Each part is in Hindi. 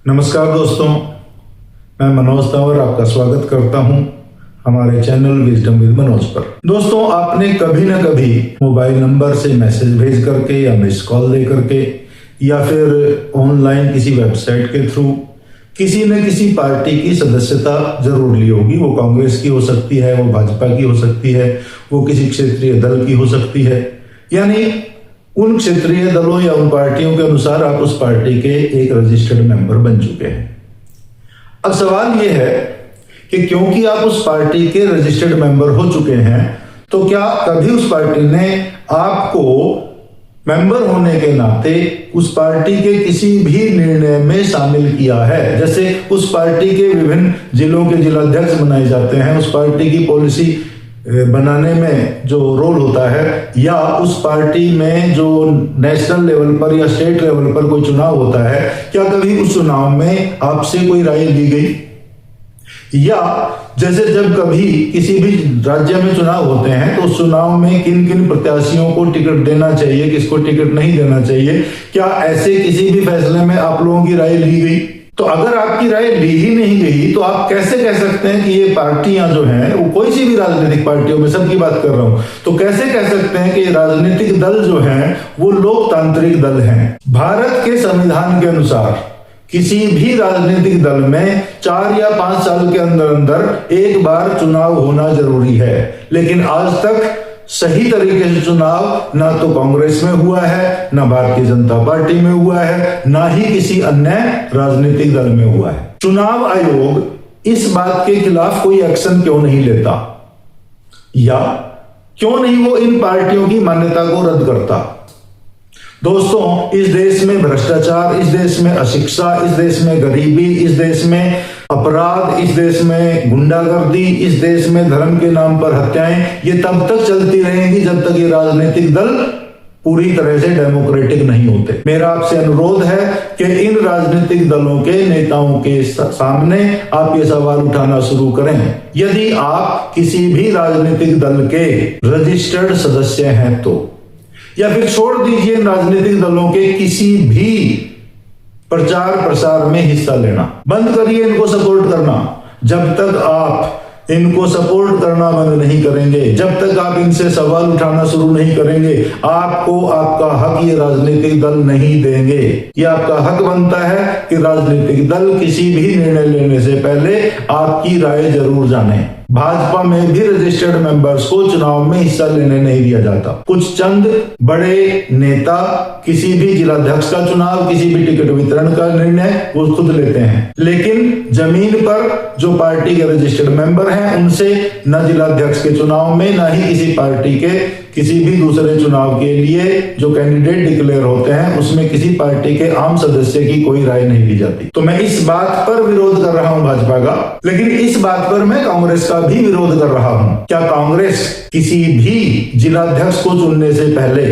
नमस्कार दोस्तों, मैं मनोज तंवर आपका स्वागत करता हूं हमारे चैनल विजडम विद मनोज पर। दोस्तों, आपने कभी ना कभी मोबाइल नंबर से मैसेज भेज करके या मिस कॉल दे करके या फिर ऑनलाइन किसी वेबसाइट के थ्रू किसी न किसी पार्टी की सदस्यता जरूर ली होगी। वो कांग्रेस की हो सकती है, वो भाजपा की हो सकती है, वो किसी क्षेत्रीय दल की हो सकती है। यानी उन क्षेत्रीय दलों या उन पार्टियों के अनुसार आप उस पार्टी के एक रजिस्टर्ड मेंबर बन चुके हैं। अब सवाल यह है कि क्योंकि आप उस पार्टी के रजिस्टर्ड मेंबर हो चुके हैं, तो क्या कभी उस पार्टी ने आपको मेंबर होने के नाते उस पार्टी के किसी भी निर्णय में शामिल किया है? जैसे उस पार्टी के विभिन्न जिलों के जिलाध्यक्ष बनाए जाते हैं, उस पार्टी की पॉलिसी बनाने में जो रोल होता है, या उस पार्टी में जो नेशनल लेवल पर या स्टेट लेवल पर कोई चुनाव होता है, क्या कभी उस चुनाव में आपसे कोई राय ली गई? या जैसे जब कभी किसी भी राज्य में चुनाव होते हैं तो उस चुनाव में किन किन प्रत्याशियों को टिकट देना चाहिए, किसको टिकट नहीं देना चाहिए, क्या ऐसे किसी भी फैसले में आप लोगों की राय ली गई? तो अगर आपकी राय ली ही नहीं गई तो आप कैसे कह सकते हैं कि ये पार्टियां जो हैं, वो कोई सी भी राजनीतिक पार्टियों में सबकी बात कर रहा हूं, तो कैसे कह सकते हैं कि राजनीतिक दल जो हैं वो लोकतांत्रिक दल हैं? भारत के संविधान के अनुसार किसी भी राजनीतिक दल में 4 या 5 साल के अंदर अंदर एक बार चुनाव होना जरूरी है। लेकिन आज तक सही तरीके से चुनाव ना तो कांग्रेस में हुआ है, ना भारतीय जनता पार्टी में हुआ है, ना ही किसी अन्य राजनीतिक दल में हुआ है। चुनाव आयोग इस बात के खिलाफ कोई एक्शन क्यों नहीं लेता, या क्यों नहीं वो इन पार्टियों की मान्यता को रद्द करता? दोस्तों, इस देश में भ्रष्टाचार, इस देश में अशिक्षा, इस देश में गरीबी, इस देश में अपराध, इस देश में गुंडागर्दी, इस देश में धर्म के नाम पर हत्याएं, ये तब तक चलती रहेंगी जब तक ये राजनीतिक दल पूरी तरह से डेमोक्रेटिक नहीं होते। मेरा आपसे अनुरोध है कि इन राजनीतिक दलों के नेताओं के सामने आप ये सवाल उठाना शुरू करें। यदि आप किसी भी राजनीतिक दल के रजिस्टर्ड सदस्य हैं तो, या फिर छोड़ दीजिए राजनीतिक दलों के किसी भी प्रचार प्रसार में हिस्सा लेना, बंद करिए इनको सपोर्ट करना। जब तक आप इनको सपोर्ट करना बंद नहीं करेंगे, जब तक आप इनसे सवाल उठाना शुरू नहीं करेंगे, आपको आपका हक ये राजनीतिक दल नहीं देंगे। ये आपका हक बनता है कि राजनीतिक दल किसी भी निर्णय लेने से पहले आपकी राय जरूर जाने। भाजपा में भी रजिस्टर्ड मेंबर्स को चुनाव में हिस्सा लेने नहीं दिया जाता। कुछ चंद बड़े नेता किसी भी जिलाध्यक्ष का चुनाव, किसी भी टिकट वितरण का निर्णय वो खुद लेते हैं, लेकिन जमीन पर जो पार्टी के रजिस्टर्ड मेंबर हैं उनसे न जिलाध्यक्ष के चुनाव में, न ही किसी पार्टी के किसी भी दूसरे चुनाव के लिए जो कैंडिडेट डिक्लेयर होते हैं उसमें किसी पार्टी के आम सदस्य की कोई राय नहीं ली जाती। तो मैं इस बात पर विरोध कर रहा हूं भाजपा का, लेकिन इस बात पर मैं कांग्रेस का भी विरोध कर रहा हूं। क्या कांग्रेस किसी भी जिलाध्यक्ष को चुनने से पहले,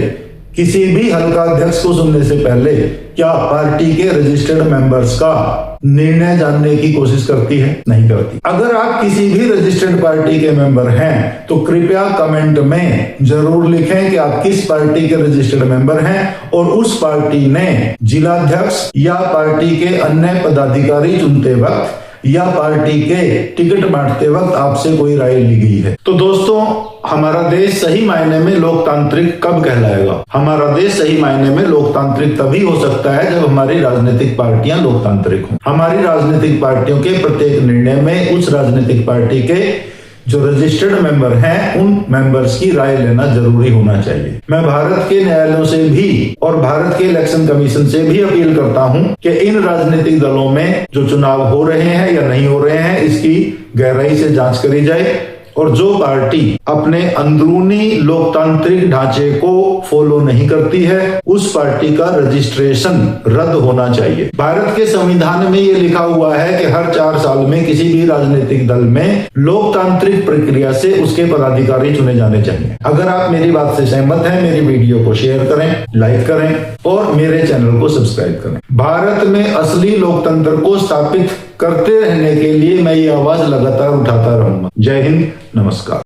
किसी भी हल्का अध्यक्ष को चुनने से पहले, क्या पार्टी के रजिस्टर्ड मेंबर्स का निर्णय जानने की कोशिश करती है? नहीं करती। अगर आप किसी भी रजिस्टर्ड पार्टी के मेंबर हैं तो कृपया कमेंट में जरूर लिखें कि आप किस पार्टी के रजिस्टर्ड मेंबर हैं और उस पार्टी ने जिलाध्यक्ष या पार्टी के अन्य पदाधिकारी चुनते वक्त या पार्टी के टिकट बांटते वक्त आपसे कोई राय ली गई है। तो दोस्तों, हमारा देश सही मायने में लोकतांत्रिक कब कहलाएगा? हमारा देश सही मायने में लोकतांत्रिक तभी हो सकता है जब हमारी राजनीतिक पार्टियां लोकतांत्रिक हों। हमारी राजनीतिक पार्टियों के प्रत्येक निर्णय में उस राजनीतिक पार्टी के जो रजिस्टर्ड मेंबर हैं उन मेंबर्स की राय लेना जरूरी होना चाहिए। मैं भारत के न्यायालयों से भी और भारत के इलेक्शन कमीशन से भी अपील करता हूं कि इन राजनीतिक दलों में जो चुनाव हो रहे हैं या नहीं हो रहे हैं, इसकी गहराई से जांच करी जाए और जो पार्टी अपने अंदरूनी लोकतांत्रिक ढांचे को फॉलो नहीं करती है उस पार्टी का रजिस्ट्रेशन रद्द होना चाहिए। भारत के संविधान में ये लिखा हुआ है कि हर 4 साल में किसी भी राजनीतिक दल में लोकतांत्रिक प्रक्रिया से उसके पदाधिकारी चुने जाने चाहिए। अगर आप मेरी बात से सहमत हैं, मेरी वीडियो को शेयर करें, लाइक करें और मेरे चैनल को सब्सक्राइब करें। भारत में असली लोकतंत्र को स्थापित करते रहने के लिए मैं ये आवाज लगातार उठाता रहूंगा। जय हिंद, नमस्कार।